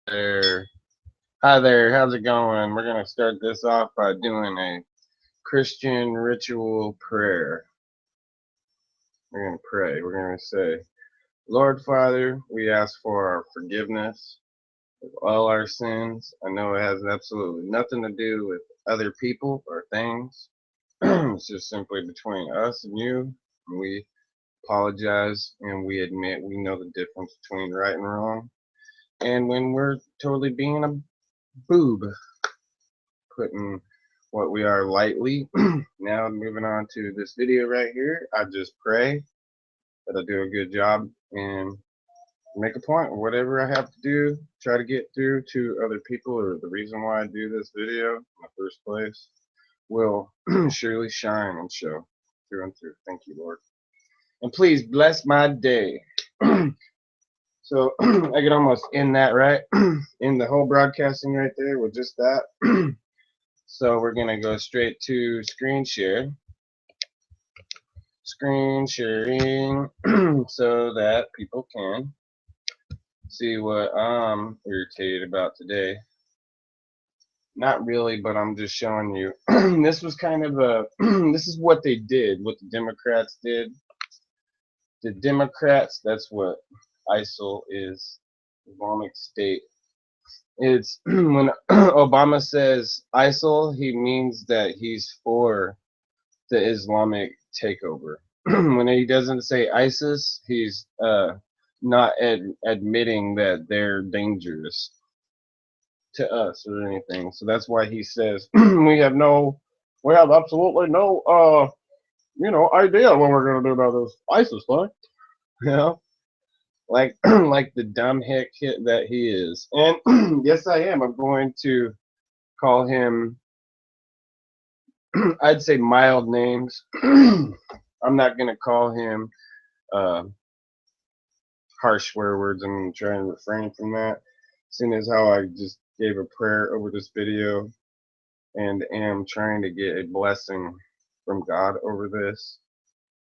there. Hi there, how's it going? We're going to start this off by doing a Christian ritual prayer. We're going to pray. We're going to say, Lord Father, we ask for our forgiveness of all our sins. I know it has absolutely nothing to do with other people or things. It's just simply between us and you. And we apologize and we admit we know the difference between right and wrong. And when we're totally being a boob, putting what we are lightly. Now moving on to this video right here, I just pray that I do a good job and make a point or whatever I have to do, try to get through to other people, or the reason why I do this video in the first place will surely shine and show through and through. Thank you, Lord. And please bless my day. So I could almost end that right in the whole broadcasting right there with just that. So we're gonna go straight to screen share. Screen sharing so that people can see what I'm irritated about today. Not really, but I'm just showing you. This was kind of a this is what they did, what the Democrats did. The Democrats, that's what ISIL is, Islamic State. It's when Obama says ISIL, he means that he's for the Islamic takeover. When he doesn't say ISIS, he's not admitting that they're dangerous to us or anything. So that's why he says we have absolutely no idea what we're gonna do about this ISIS thing. You know, like like the dumb hick that he is. And yes, I am. I'm going to call him. I'd say mild names. I'm not gonna call him harsh swear words. I'm gonna try and refrain from that. Seeing as how I just gave a prayer over this video and am trying to get a blessing from God over this,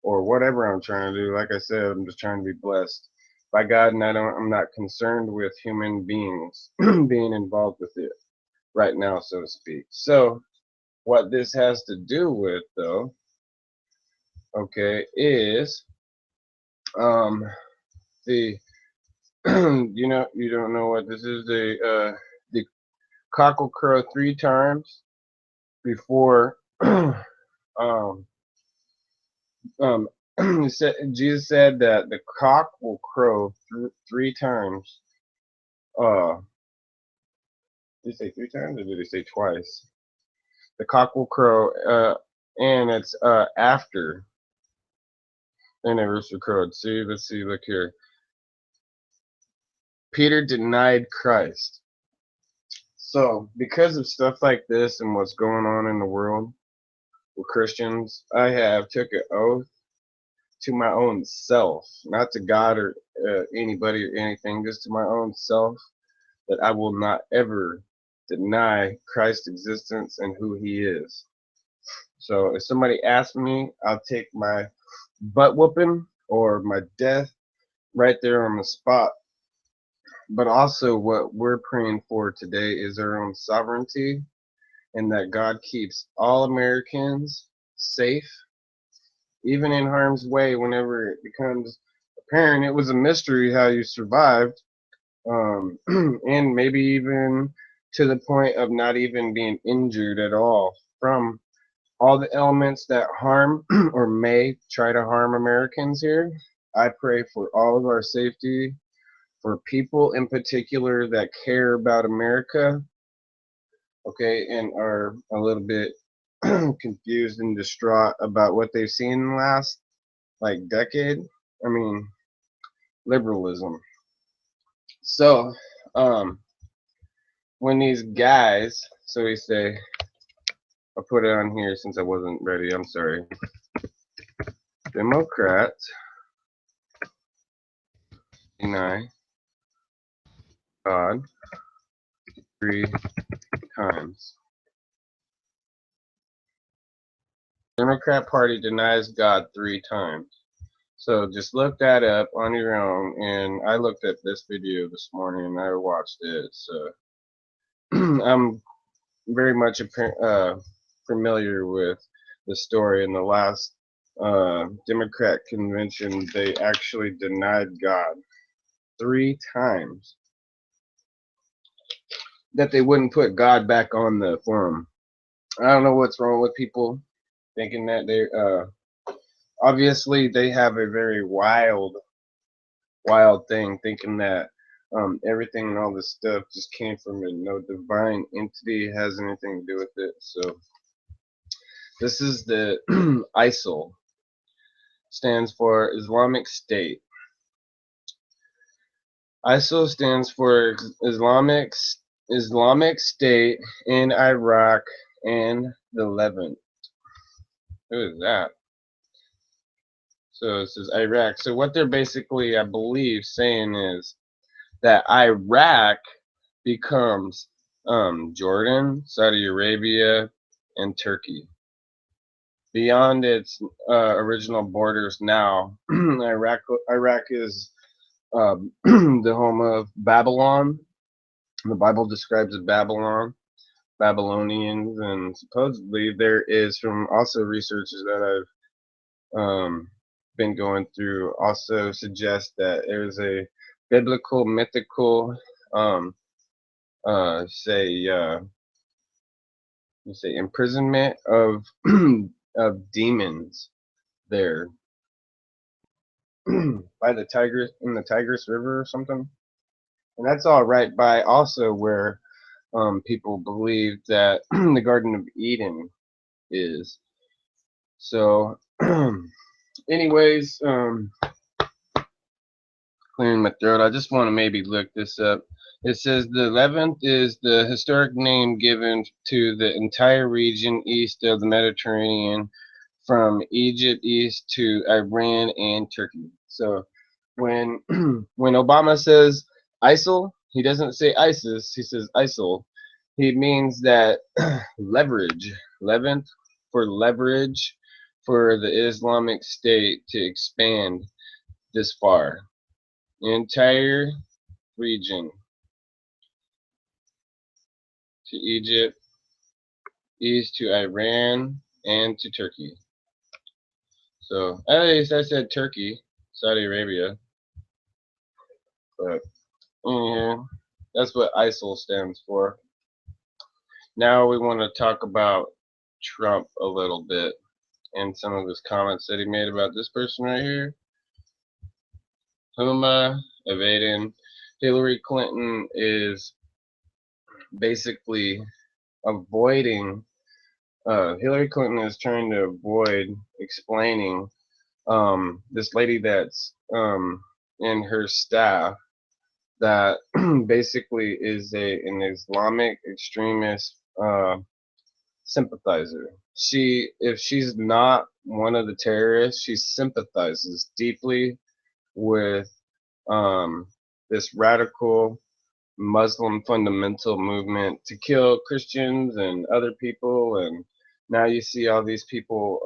or whatever I'm trying to do. Like I said, I'm just trying to be blessed by God, and I'm not concerned with human beings being involved with it right now, so to speak. So what this has to do with, though, okay, is the you don't know what this is. The cock will crow 3 times before Jesus said that the cock will crow 3 times. Did he say 3 times or did he say twice? The cock will crow, and it's after the rooster crowed. See, let's see, look here. Peter denied Christ. So, because of stuff like this and what's going on in the world with Christians, I have took an oath to my own self, not to God or anybody or anything, just to my own self, that I will not ever deny Christ's existence and who he is. So if somebody asks me, I'll take my butt whooping or my death right there on the spot. But also what we're praying for today is our own sovereignty, and that God keeps all Americans safe, even in harm's way whenever it becomes apparent. It was a mystery how you survived, and maybe even to the point of not even being injured at all from all the elements that harm or may try to harm Americans here. I pray for all of our safety, for people in particular that care about America, okay, and are a little bit confused and distraught about what they've seen in the last decade. I mean, liberalism. So when these guys, so we say, I'll put it on here since I wasn't ready, I'm sorry. Democrats deny God 3 times. Democrat Party denies God 3 times. So just look that up on your own. And I looked at this video this morning and I watched it. So I'm very much familiar with the story. In the last Democrat convention, they actually denied God 3 times that they wouldn't put God back on the forum. I don't know what's wrong with people thinking that they obviously they have a very wild thing thinking that everything and all this stuff just came from it. No divine entity has anything to do with it. So this is the ISIL, stands for Islamic State. ISIL stands for Islamic State in Iraq and the Levant. Who is that? So it says Iraq. So what they're basically, I believe, saying is that Iraq becomes Jordan, Saudi Arabia, and Turkey. Beyond its original borders now, Iraq is the home of Babylon. The Bible describes Babylonians, and supposedly there is, from also researches that I've been going through, also suggests that there's a biblical, mythical, say imprisonment of of demons there by the Tigris, in the Tigris River or something. And that's all right by also where people believe that the Garden of Eden is. So anyways, clearing my throat, I just want to maybe look this up. It says the Levant is the historic name given to the entire region east of the Mediterranean, from Egypt east to Iran and Turkey. So when when Obama says ISIL, he doesn't say ISIS, he says ISIL. He means that leverage, Levant, for leverage for the Islamic State to expand this far. The entire region to Egypt, east to Iran, and to Turkey. So at least I said Turkey, Saudi Arabia, but that's what ISIL stands for. Now we want to talk about Trump a little bit and some of his comments that he made about this person right here, Huma evading. Hillary Clinton is basically avoiding. Hillary Clinton is trying to avoid explaining this lady that's in her staff that basically is an Islamic extremist sympathizer. If she's not one of the terrorists, she sympathizes deeply with this radical Muslim fundamental movement to kill Christians and other people. And now you see all these people.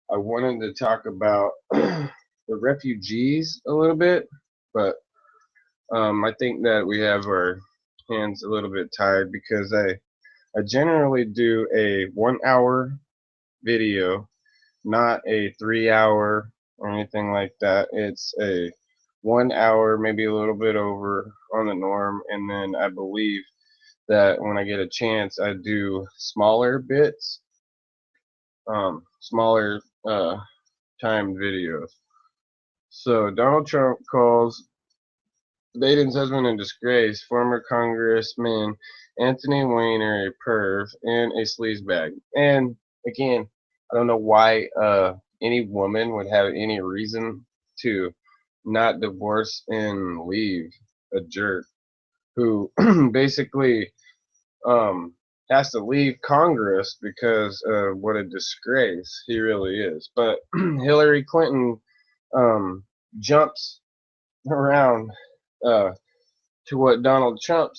I wanted to talk about the refugees a little bit, but I think that we have our hands a little bit tied because I generally do a 1 hour video, not a 3 hour or anything like that. It's a 1 hour, maybe a little bit over on the norm, and then I believe that when I get a chance, I do smaller bits, smaller timed videos. So Donald Trump calls Biden's husband in disgrace, former Congressman Anthony Weiner, a perv and a sleazebag. And again, I don't know why any woman would have any reason to not divorce and leave a jerk who basically has to leave Congress because of what a disgrace he really is. But Hillary Clinton jumps around to what Donald Trump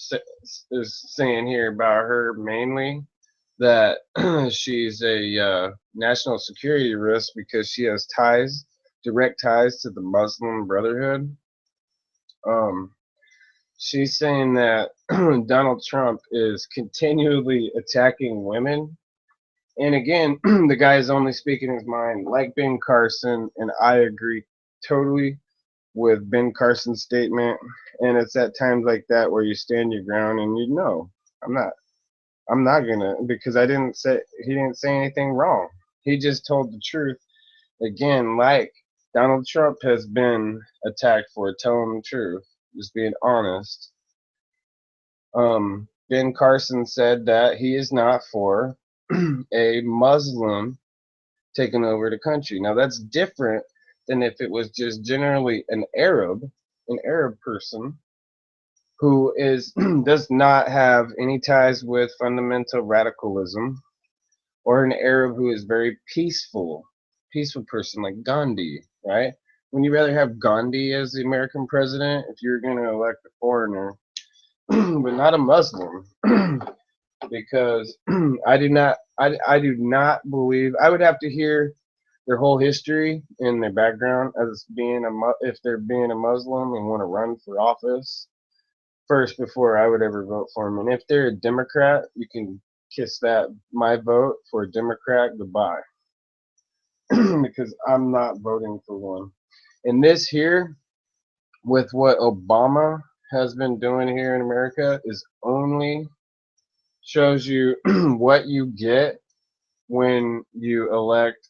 is saying here about her mainly. that she's a national security risk because she has ties, direct ties to the Muslim Brotherhood. Um, she's saying that Donald Trump is continually attacking women. And again, the guy is only speaking his mind, like Ben Carson, and I agree totally with Ben Carson's statement. And it's at times like that where you stand your ground and you know, I'm not I'm not gonna, because he didn't say anything wrong. He just told the truth. Again, like Donald Trump has been attacked for telling the truth, just being honest. Ben Carson said that he is not for a Muslim taking over the country. Now that's different than if it was just generally an Arab person who is does not have any ties with fundamental radicalism, or an Arab who is very peaceful person like Gandhi, right? When you rather have Gandhi as the American president if you're going to elect a foreigner, but not a Muslim, because I do not believe I would have to hear their whole history and their background as being if they're being a Muslim and want to run for office first before I would ever vote for them. And if they're a Democrat, you can kiss that my vote for a Democrat goodbye. Because I'm not voting for one. And this here, with what Obama has been doing here in America, is only shows you what you get when you elect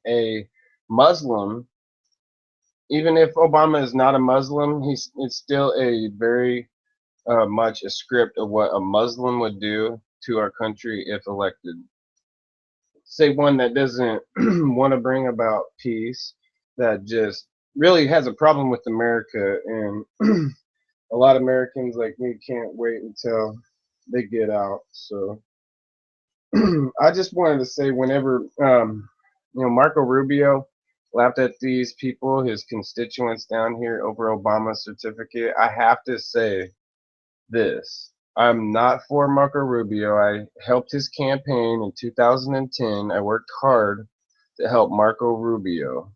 a Muslim. Even if Obama is not a Muslim, it's still a very much a script of what a Muslim would do to our country if elected. Say one that doesn't want to bring about peace, that just really has a problem with America, and a lot of Americans like me can't wait until they get out. So I just wanted to say, whenever Marco Rubio laughed at these people, his constituents down here, over Obama's certificate, I have to say this. I'm not for Marco Rubio. I helped his campaign in 2010. I worked hard to help Marco Rubio.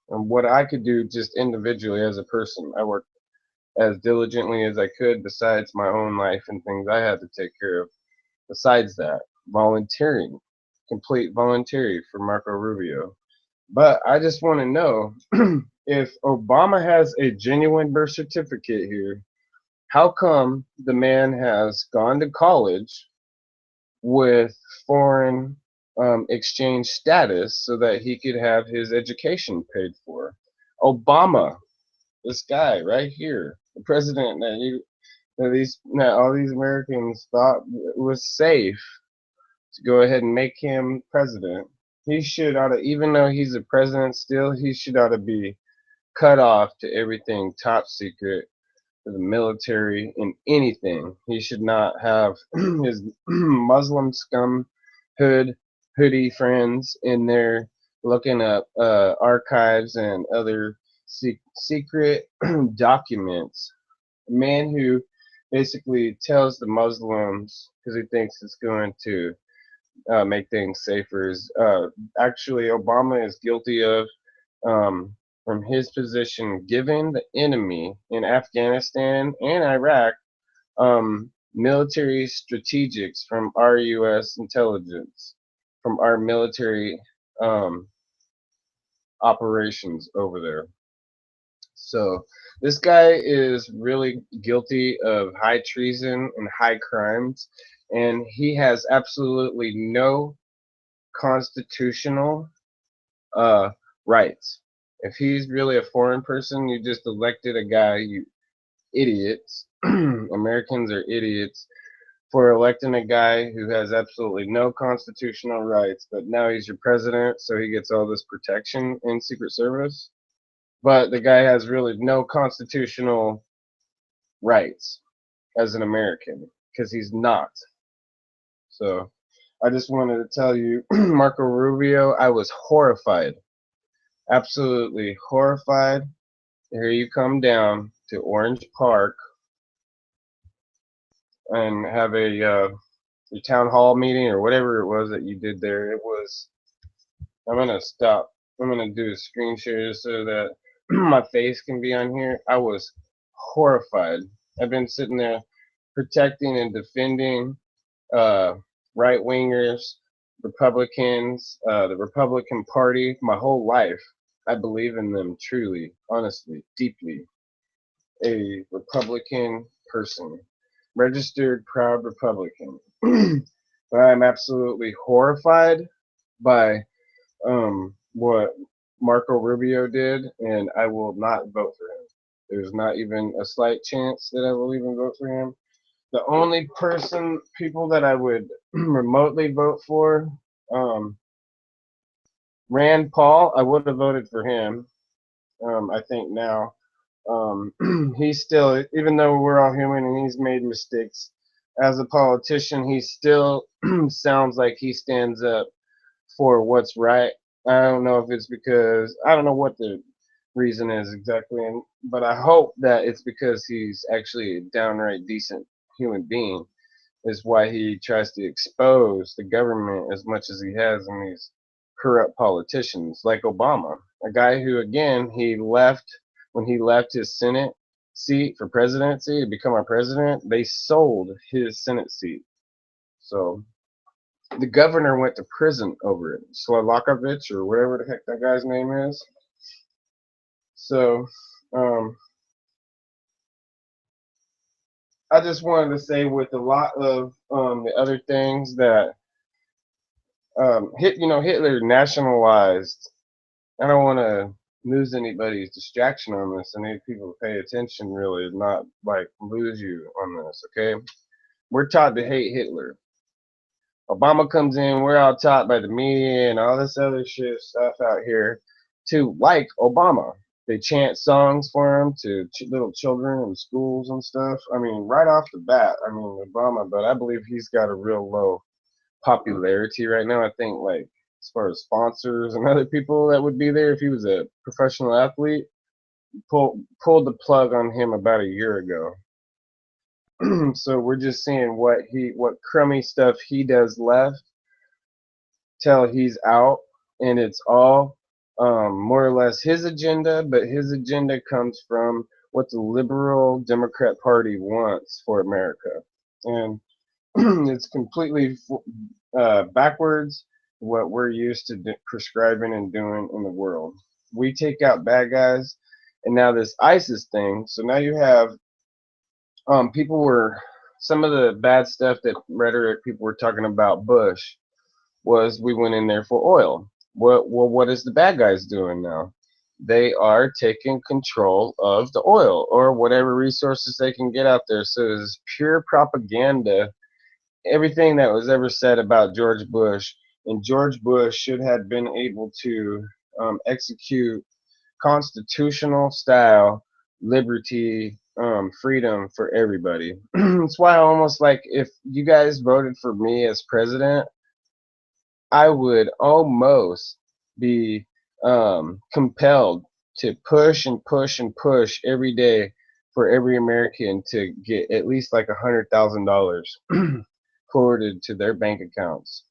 And what I could do just individually as a person, I worked as diligently as I could besides my own life and things I had to take care of. Besides that, volunteering, complete voluntary for Marco Rubio. But I just want to know if Obama has a genuine birth certificate here, how come the man has gone to college with foreign exchange status so that he could have his education paid for? Obama, this guy right here, the president that all these Americans thought was safe to go ahead and make him president. He should ought to, even though he's a president still, he should ought to be cut off to everything top secret, to the military, and anything. He should not have his Muslim scum hoodie friends in there looking up archives and other secret documents. A man who basically tells the Muslims because he thinks it's going to make things safer. Actually, Obama is guilty of, from his position, giving the enemy in Afghanistan and Iraq military strategics from our U.S. intelligence, from our military um, operations over there. So this guy is really guilty of high treason and high crimes, and he has absolutely no constitutional uh, rights. If he's really a foreign person, you just elected a guy, you idiots. Americans are idiots for electing a guy who has absolutely no constitutional rights, but now he's your president, so he gets all this protection in Secret Service. But the guy has really no constitutional rights as an American because he's not. So I just wanted to tell you, Marco Rubio, I was horrified, absolutely horrified. Here you come down to Orange Park and have a your town hall meeting or whatever it was that you did there. It was. I'm gonna stop. I'm gonna do a screen share so that my face can be on here. I was horrified. I've been sitting there protecting and defending uh, right wingers, Republicans, the Republican Party my whole life. I believe in them truly, honestly, deeply. A Republican person, registered proud Republican. But I'm absolutely horrified by what Marco Rubio did, and I will not vote for him. There's not even a slight chance that I will even vote for him. The only people that I would remotely vote for, um, Rand Paul, I would have voted for him. I think now, he's still, even though we're all human and he's made mistakes, as a politician, he still sounds like he stands up for what's right. I don't know if it's because I don't know what the reason is exactly, but I hope that it's because he's actually a downright decent human being. Is why he tries to expose the government as much as he has in these corrupt politicians like Obama, a guy who again he left when he left his Senate seat for presidency to become our president. They sold his Senate seat, so the governor went to prison over it. Slavakovich or whatever the heck that guy's name is. So, um, I just wanted to say with a lot of the other things that Hitler nationalized. I don't want to lose anybody's distraction on this. I need people to pay attention, really, not like lose you on this. Okay, we're taught to hate Hitler. Obama comes in, we're all taught by the media and all this other shit stuff out here to like Obama. They chant songs for him to little children in schools and stuff. I mean, right off the bat, I mean, Obama, but I believe he's got a real low popularity right now. I think, like, as far as sponsors and other people that would be there if he was a professional athlete, pulled the plug on him about a year ago. So we're just seeing what crummy stuff he does left till he's out, and it's all more or less his agenda, but his agenda comes from what the liberal Democrat Party wants for America, and it's completely backwards what we're used to prescribing and doing in the world. We take out bad guys, and now this ISIS thing. So now you have people were some of the bad stuff that rhetoric people were talking about Bush was we went in there for oil. What is the bad guys doing now? They are taking control of the oil or whatever resources they can get out there. So it's pure propaganda. Everything that was ever said about George Bush, and George Bush should have been able to execute constitutional style liberty, freedom for everybody. That's why I almost like if you guys voted for me as president, I would almost be compelled to push and push and push every day for every American to get at least like $100,000 forwarded to their bank accounts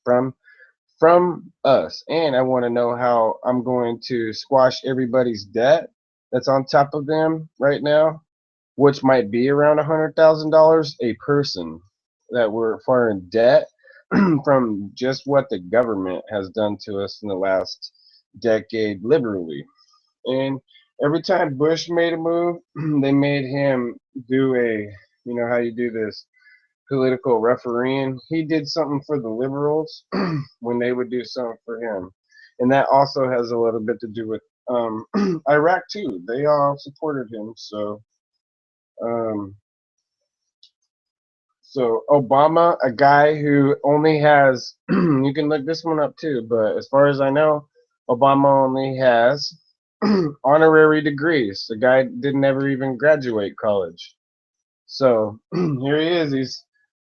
from us. And I want to know how I'm going to squash everybody's debt that's on top of them right now, which might be around $100,000 a person that we're far in debt from just what the government has done to us in the last decade liberally. And every time Bush made a move, they made him do how you do this political refereeing. He did something for the liberals when they would do something for him. And that also has a little bit to do with Iraq too. They all supported him. Um, so Obama, a guy who only has, you can look this one up too, but as far as I know, Obama only has honorary degrees. The guy didn't ever even graduate college. So here he is.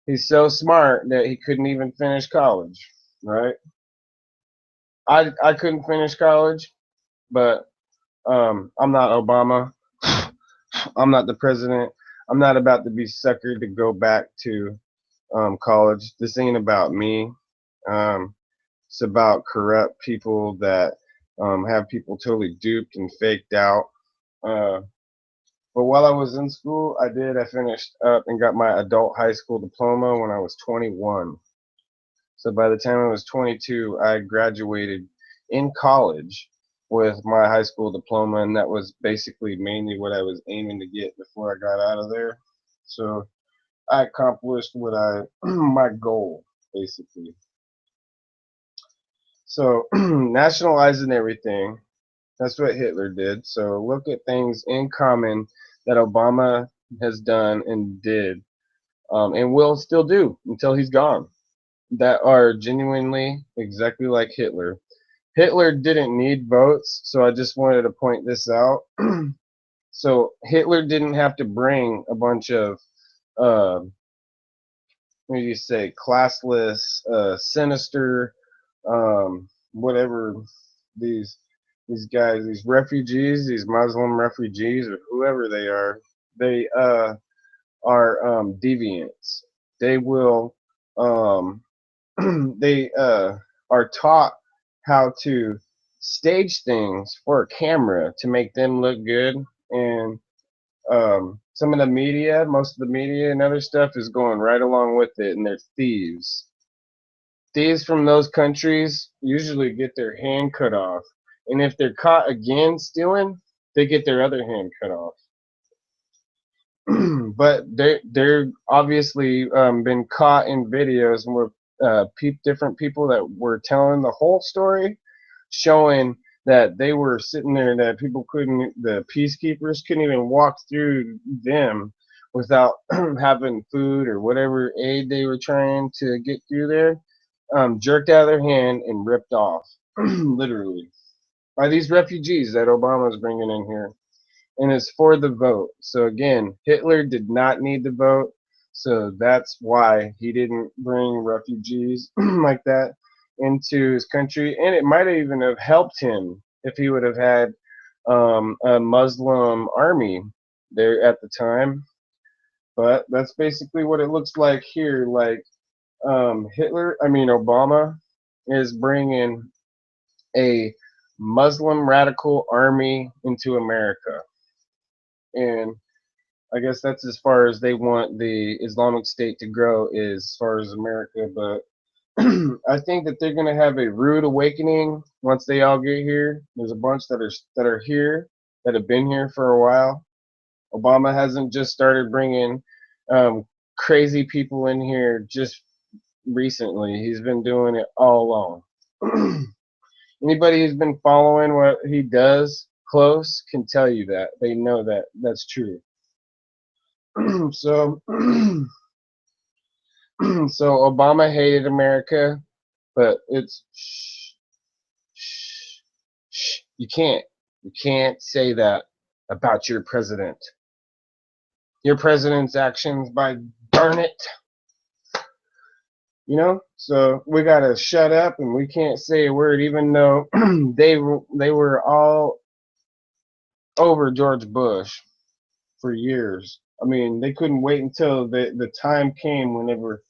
He's so smart that he couldn't even finish college, right? I couldn't finish college, but I'm not Obama. I'm not the president. I'm not about to be suckered to go back to college. This ain't about me. It's about corrupt people that have people totally duped and faked out. Uh, but while I was in school, I finished up and got my adult high school diploma when I was 21. So by the time I was 22, I graduated in college with my high school diploma, and that was basically mainly what I was aiming to get before I got out of there. So I accomplished what I my goal basically. So nationalizing everything, that's what Hitler did. So look at things in common that Obama has done and did, and will still do until he's gone, that are genuinely exactly like Hitler. Hitler didn't need votes, so I just wanted to point this out. So Hitler didn't have to bring a bunch of uh, what do you say, classless, sinister, whatever these guys, these refugees, these Muslim refugees, or whoever they are deviants. They will um, they are taught how to stage things for a camera to make them look good, and some of the media, most of the media and other stuff is going right along with it, and they're thieves. Thieves from those countries usually get their hand cut off, and if they're caught again stealing, they get their other hand cut off. But they're obviously been caught in videos with different people that were telling the whole story, showing that they were sitting there, that the peacekeepers couldn't even walk through them without having food or whatever aid they were trying to get through there, jerked out of their hand and ripped off, literally, by these refugees that Obama's bringing in here. And it's for the vote. So again, Hitler did not need the vote, so that's why he didn't bring refugees like that into his country. And it might even have helped him if he would have had a Muslim army there at the time. But that's basically what it looks like here. Like Obama is bringing a Muslim radical army into America. And I guess that's as far as they want the Islamic State to grow, is as far as America. But I think that they're going to have a rude awakening once they all get here. There's a bunch that are here, that have been here for a while. Obama hasn't just started bringing crazy people in here just recently. He's been doing it all along. Anybody who's been following what he does close can tell you that. They know that that's true. So so Obama hated America, but it's shh, you can't say that about your president. Your president's actions, by darn it. So we gotta shut up, and we can't say a word, even though they were all over George Bush for years. I mean, they couldn't wait until the time came whenever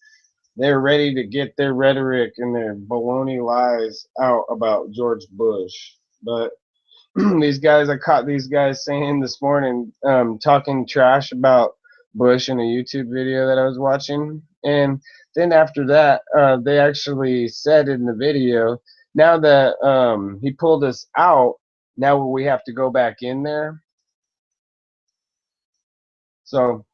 they're ready to get their rhetoric and their baloney lies out about George Bush. But I caught these guys saying this morning, talking trash about Bush in a YouTube video that I was watching. And then after that, they actually said in the video, now that he pulled us out, now will we have to go back in there? So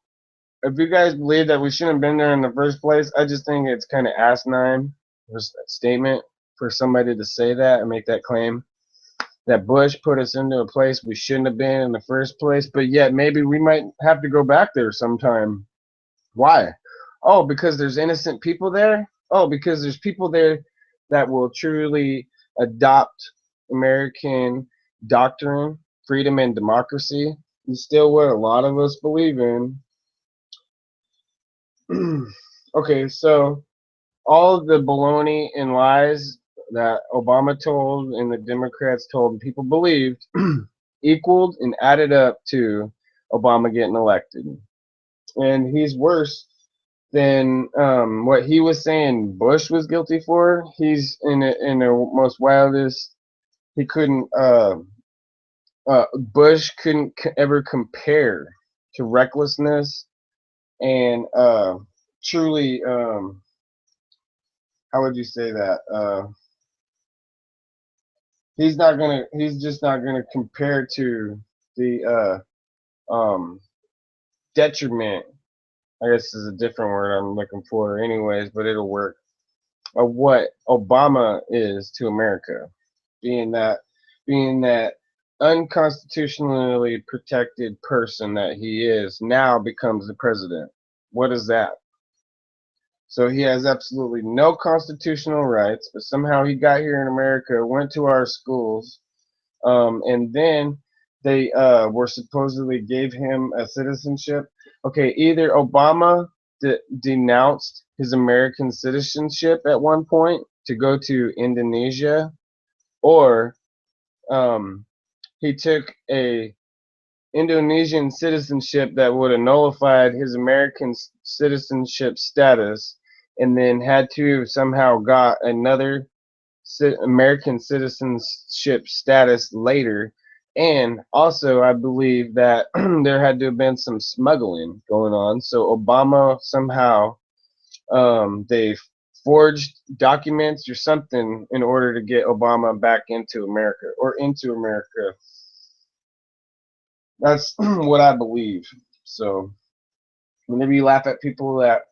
if you guys believe that we shouldn't have been there in the first place, I just think it's kind of asinine, just a statement for somebody to say that and make that claim, that Bush put us into a place we shouldn't have been in the first place, but yet maybe we might have to go back there sometime. Why? Oh, because there's innocent people there? Oh, because there's people there that will truly adopt American doctrine, freedom and democracy. It's still what a lot of us believe in. Okay, so all of the baloney and lies that Obama told and the Democrats told and people believed equaled and added up to Obama getting elected. And he's worse then what he was saying Bush was guilty for, he's in the most wildest. He couldn't. Bush couldn't ever compare to recklessness and truly. How would you say that? He's not gonna. He's just not gonna compare to the detriment. I guess is a different word I'm looking for, anyways, but it'll work. Of what Obama is to America, being that being that unconstitutionally protected person that he is now becomes the president. What is that? So he has absolutely no constitutional rights, but somehow he got here in America, went to our schools, and then they were supposedly gave him a citizenship. Okay, either Obama denounced his American citizenship at one point to go to Indonesia, or he took a Indonesian citizenship that would have nullified his American citizenship status, and then had to somehow got another American citizenship status later. And also, I believe that there had to have been some smuggling going on. So Obama somehow they forged documents or something in order to get Obama back into America or into America. That's what I believe. So whenever you laugh at people that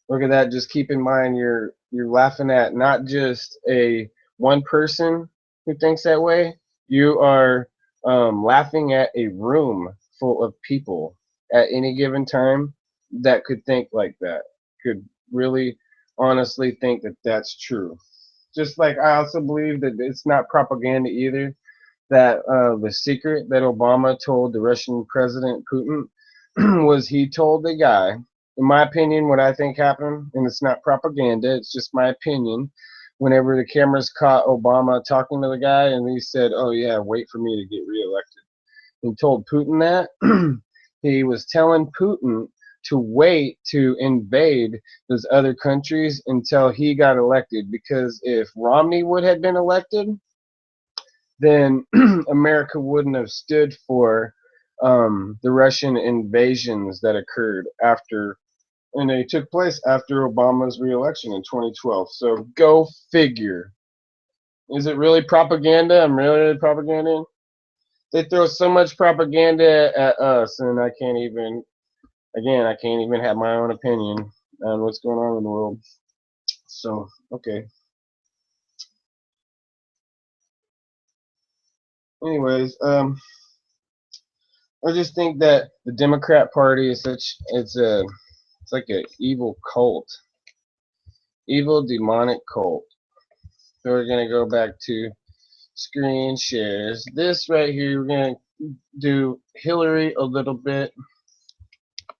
look at that, just keep in mind you're laughing at not just a one person who thinks that way. You are laughing at a room full of people at any given time that could think like that, could really honestly think that that's true. Just like I also believe that it's not propaganda either, that the secret that Obama told the Russian President Putin was he told the guy, in my opinion, what I think happened, and it's not propaganda, it's just my opinion. Whenever the cameras caught Obama talking to the guy, and he said, "Oh yeah, wait for me to get reelected," he told Putin that he was telling Putin to wait to invade those other countries until he got elected, because if Romney would have been elected, then America wouldn't have stood for the Russian invasions that occurred after, and they took place after Obama's reelection in 2012. So go figure. Is it really propaganda? I'm really propaganda. They throw so much propaganda at us, and I can't even, again, I can't even have my own opinion on what's going on in the world. So, okay. Anyways, I just think that the Democrat Party is it's like an evil cult, evil demonic cult. So we're gonna go back to screen shares. This right here, we're gonna do Hillary a little bit.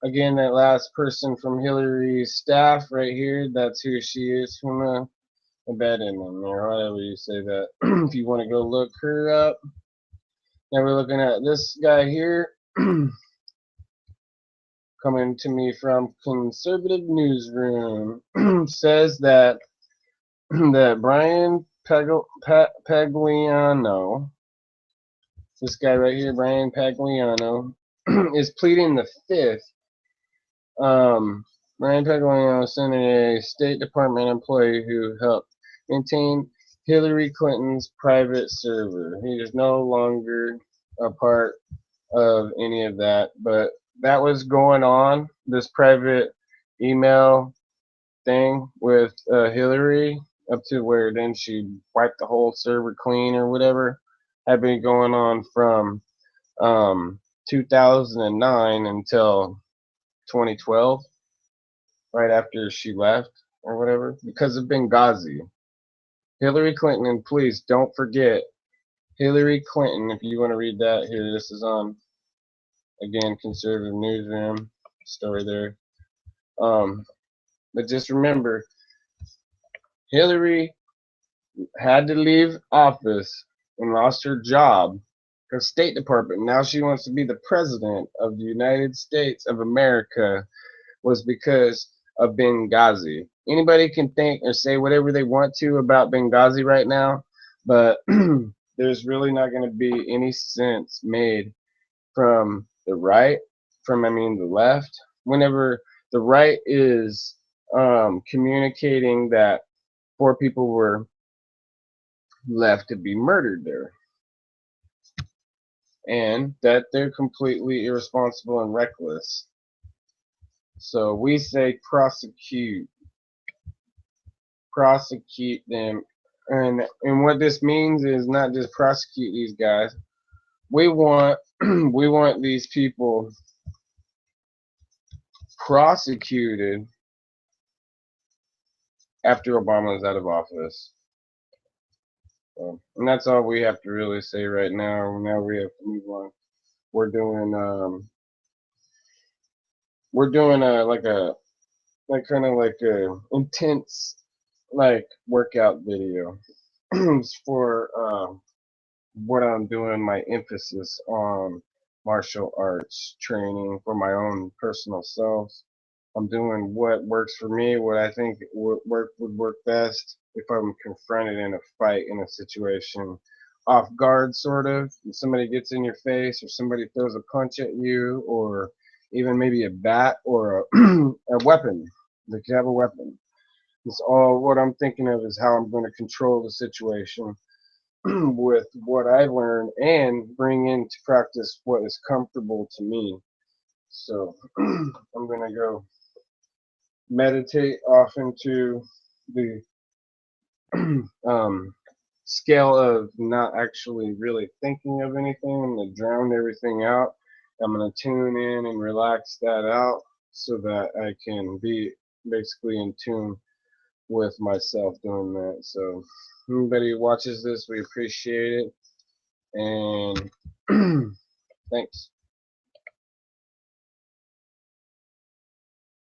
Again, that last person from Hillary's staff right here, that's who she is. I'm gonna embed in them, or however you say that. If you want to go look her up. Now we're looking at this guy here. Coming to me from Conservative Newsroom, says that Brian Pagliano, this guy right here, Brian Pagliano, is pleading the fifth. Brian Pagliano is a State Department employee who helped maintain Hillary Clinton's private server. He is no longer a part of any of that, but that was going on, this private email thing with Hillary, up to where then she wiped the whole server clean or whatever, had been going on from 2009 until 2012, right after she left or whatever, because of Benghazi. Hillary Clinton, and please don't forget Hillary Clinton, if you want to read that here, this is on, again, Conservative Newsroom story there. But just remember, Hillary had to leave office and lost her job, her State Department. Now she wants to be the president of the United States of America, was because of Benghazi. Anybody can think or say whatever they want to about Benghazi right now, but there's really not going to be any sense made from the right, the left, whenever the right is communicating that 4 people were left to be murdered there, and that they're completely irresponsible and reckless. So we say prosecute them, and what this means is not just prosecute these guys. We want we want these people prosecuted after Obama is out of office. And that's all we have to really say right now. Now we have to move on. We're doing kind of like a intense like workout video for what I'm doing, my emphasis on martial arts training for my own personal self. I'm doing what works for me, what I think would work best if I'm confronted in a fight, in a situation, off guard, sort of. If somebody gets in your face, or somebody throws a punch at you, or even maybe a bat or a weapon. They could have a weapon. It's all what I'm thinking of is how I'm going to control the situation with what I learned and bring into practice what is comfortable to me. So I'm going to go meditate off into the scale of not actually really thinking of anything. I'm going to drown everything out. I'm going to tune in and relax that out so that I can be basically in tune with myself doing that. So anybody who watches this, we appreciate it, and thanks.